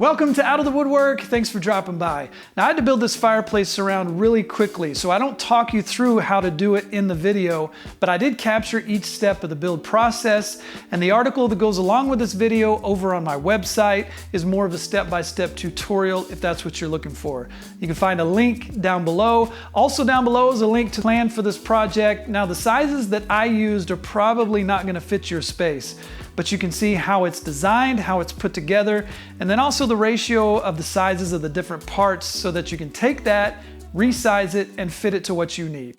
Welcome to Out of the Woodwork. Thanks for dropping by. Now I had to build this fireplace surround really quickly, so I don't talk you through how to do it in the video, but I did capture each step of the build process, and the article that goes along with this video over on my website is more of a step-by-step tutorial if that's what you're looking for. You can find a link down below. Also down below is a link to plan for this project. Now the sizes that I used are probably not going to fit your space, but you can see how it's designed, how it's put together, and then also the ratio of the sizes of the different parts so that you can take that, resize it, and fit it to what you need.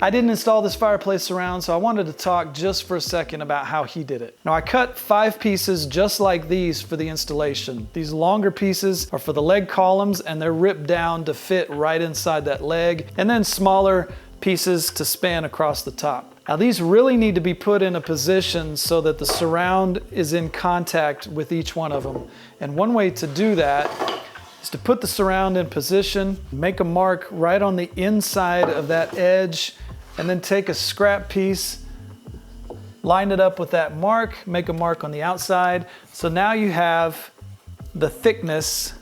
I didn't install this fireplace surround, so I wanted to talk just for a second about how he did it. Now I cut 5 pieces just like these for the installation. These longer pieces are for the leg columns and they're ripped down to fit right inside that leg, and then smaller pieces to span across the top. Now these really need to be put in a position so that the surround is in contact with each one of them. And one way to do that is to put the surround in position, make a mark right on the inside of that edge, and then take a scrap piece, line it up with that mark, make a mark on the outside. So now you have the thickness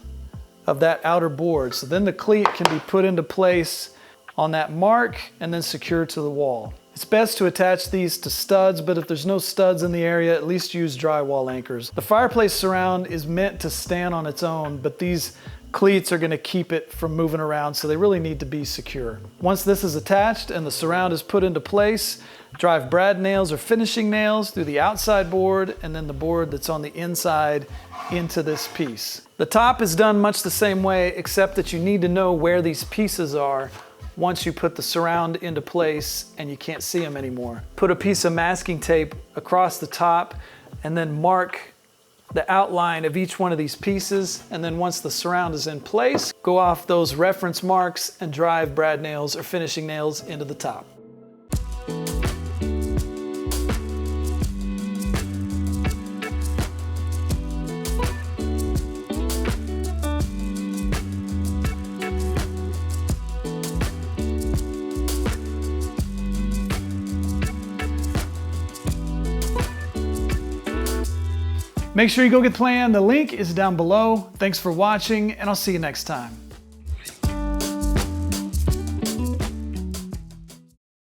of that outer board. So then the cleat can be put into place on that mark and then secured to the wall. It's best to attach these to studs, but if there's no studs in the area, at least use drywall anchors. The fireplace surround is meant to stand on its own, but these cleats are gonna keep it from moving around, so they really need to be secure. Once this is attached and the surround is put into place, drive brad nails or finishing nails through the outside board and then the board that's on the inside into this piece. The top is done much the same way, except that you need to know where these pieces are once you put the surround into place and you can't see them anymore. Put a piece of masking tape across the top and then mark the outline of each one of these pieces, and then once the surround is in place, go off those reference marks and drive brad nails or finishing nails into the top. Make sure you go get the plan. The link is down below. Thanks for watching, and I'll see you next time.